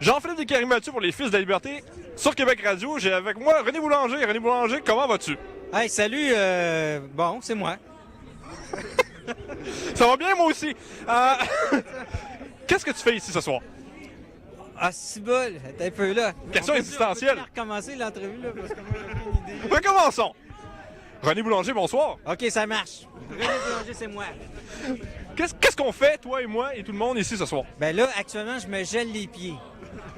Jean-Philippe Descaries-Mathieu pour les Fils de la Liberté. Sur Québec Radio, j'ai avec moi René Boulanger. René Boulanger, comment vas-tu? Hey, salut, bon, c'est moi. Ça va bien, moi aussi. Qu'est-ce que tu fais ici ce soir? Ah, si bol, t'es un peu là. Question existentielle. On peut recommencer l'entrevue, là, parce que moi, j'ai aucune idée. Recommençons. René Boulanger, bonsoir. OK, ça marche. René Boulanger, c'est moi. Qu'est-ce qu'on fait, toi et moi et tout le monde ici ce soir? Ben là, actuellement, je me gèle les pieds.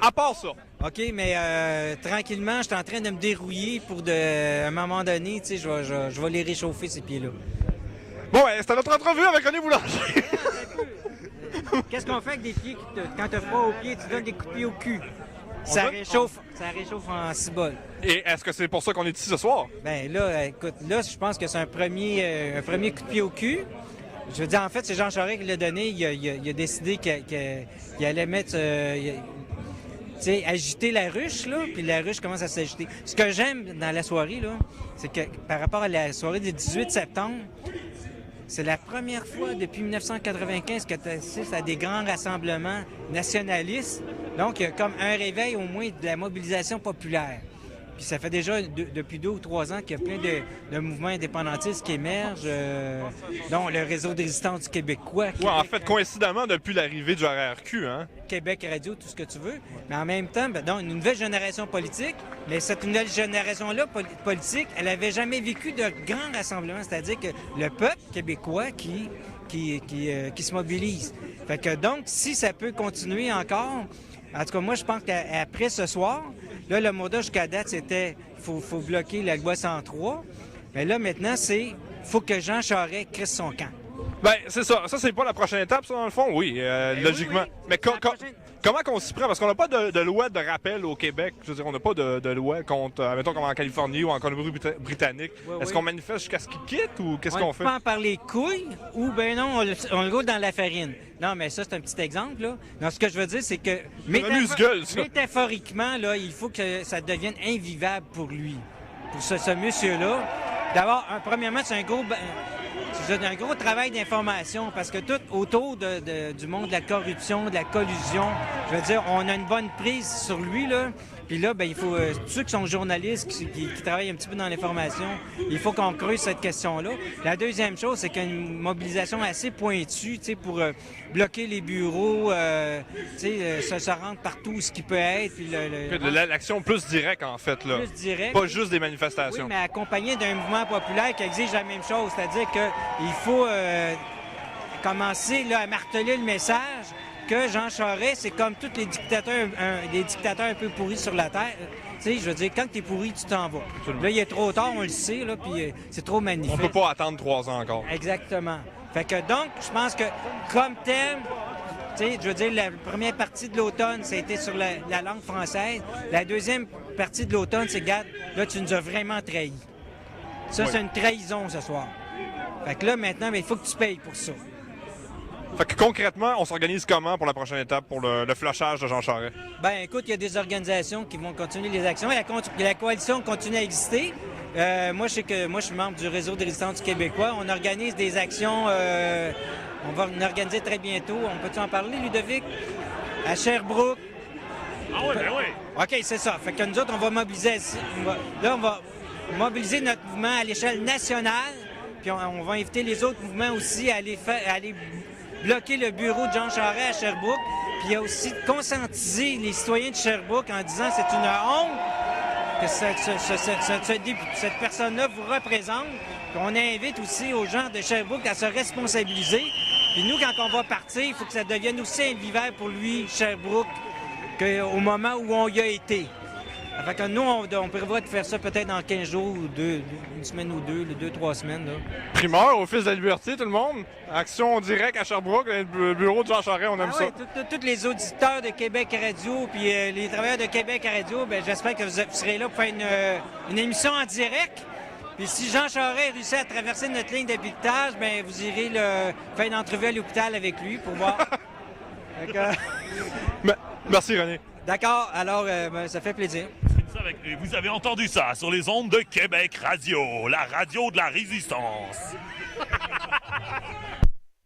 À part ça. OK, mais tranquillement, je suis en train de me dérouiller pour à un moment donné, tu sais, je vais les réchauffer, ces pieds-là. Bon, c'était notre entrevue avec René Boulanger. Qu'est-ce qu'on fait avec des pieds quand t'as froid aux pieds, tu donnes des coups de pied au cul? Ça réchauffe en cibole. Et est-ce que c'est pour ça qu'on est ici ce soir? Ben là, écoute, là, je pense que c'est un premier coup de pied au cul. Je veux dire, en fait, c'est Jean Charest qui l'a donné. Il a décidé qu'il allait mettre, tu sais, agiter la ruche, là, puis la ruche commence à s'agiter. Ce que j'aime dans la soirée, là, c'est que par rapport à la soirée du 18 septembre, c'est la première fois depuis 1995 que tu assistes à des grands rassemblements nationalistes. Donc, il y a comme un réveil au moins de la mobilisation populaire. Puis ça fait déjà depuis 2 ou 3 ans qu'il y a plein de mouvements indépendantistes qui émergent, dont le réseau de résistance du Québécois. Ouais, en fait, coïncidemment, depuis l'arrivée du RRQ, hein? Québec Radio, tout ce que tu veux. Mais en même temps, ben, donc, une nouvelle génération politique, mais cette nouvelle génération-là politique, elle n'avait jamais vécu de grands rassemblements, c'est-à-dire que le peuple québécois qui se mobilise. Fait que donc, si ça peut continuer encore, en tout cas, moi, je pense qu'après ce soir, là, le mandat jusqu'à date, c'était faut bloquer la loi 103. Mais là, maintenant, c'est faut que Jean Charest crisse son camp. Ben, c'est ça. Ça, c'est pas la prochaine étape, ça, dans le fond? Oui, logiquement. oui. Mais comment qu'on s'y prend? Parce qu'on n'a pas de loi de rappel au Québec. Je veux dire, on n'a pas de loi contre, mettons, comme en Californie ou en Colombie-Britannique. Oui, Est-ce qu'on manifeste jusqu'à ce qu'ils quittent ou qu'est-ce qu'on fait? On peut en parler couilles ou, ben non, on le roule dans la farine. Non, mais ça, c'est un petit exemple, là. Non, ce que je veux dire, c'est que amuse-gueule, ça. métaphoriquement, là, il faut que ça devienne invivable pour lui, pour ce monsieur-là. D'abord, premièrement, c'est un gros travail d'information parce que tout autour du monde de la corruption, de la collusion, je veux dire, on a une bonne prise sur lui, là. Puis là, ben, il faut, ceux qui sont journalistes, qui travaillent un petit peu dans l'information, il faut qu'on creuse cette question-là. La deuxième chose, c'est qu'il y a une mobilisation assez pointue, tu sais, pour bloquer les bureaux, tu sais, se rendre partout ce qui peut être. Puis l'action plus directe, en fait, là. Plus direct. Pas juste des manifestations. Oui, mais accompagné d'un mouvement populaire qui exige la même chose, c'est-à-dire qu'il faut commencer là, à marteler le message que Jean Charest, c'est comme tous les dictateurs un peu pourris sur la terre. Tu sais, je veux dire, quand t'es pourri, tu t'en vas. Absolument. Là, il est trop tard, on le sait, là, puis c'est trop magnifique. On peut pas attendre 3 ans encore. Exactement. Fait que donc, je pense que comme thème, tu sais, je veux dire, la première partie de l'automne, ça a été sur la langue française. La deuxième partie de l'automne, c'est, regarde, là, tu nous as vraiment trahis. Ça, c'est une trahison ce soir. Fait que là, maintenant, il faut que tu payes pour ça. Fait que concrètement, on s'organise comment pour la prochaine étape, pour le flashage de Jean Charest? Ben, écoute, il y a des organisations qui vont continuer les actions. La coalition continue à exister. Moi, je sais que moi, je suis membre du réseau de résistance du Québécois. On organise des actions. On va en organiser très bientôt. On peut-tu en parler, Ludovic? À Sherbrooke. Ah oui, ben oui. OK, c'est ça. Fait que nous autres, on va mobiliser. On va mobiliser notre mouvement à l'échelle nationale. Puis on va inviter les autres mouvements aussi à aller bloquer le bureau de Jean Charest à Sherbrooke. Puis il y a aussi de conscientiser les citoyens de Sherbrooke en disant que c'est une honte que cette personne-là vous représente. Puis on invite aussi aux gens de Sherbrooke à se responsabiliser. Puis nous, quand on va partir, il faut que ça devienne aussi invivable pour lui, Sherbrooke, qu'au moment où on y a été. Fait que nous, on prévoit de faire ça peut-être dans 15 jours ou une semaine ou 2-3 semaines. Là. Primeur au Fils de la Liberté, tout le monde. Action directe à Sherbrooke, le bureau de Jean Charest, on aime ça. Oui, tous les auditeurs de Québec Radio puis les travailleurs de Québec Radio, ben, j'espère que vous serez là pour faire une émission en direct. Puis si Jean Charest réussit à traverser notre ligne d'habitage, ben vous irez faire une entrevue à l'hôpital avec lui pour voir. Merci René. D'accord, alors ça fait plaisir. Vous avez entendu ça sur les ondes de Québec Radio, la radio de la résistance.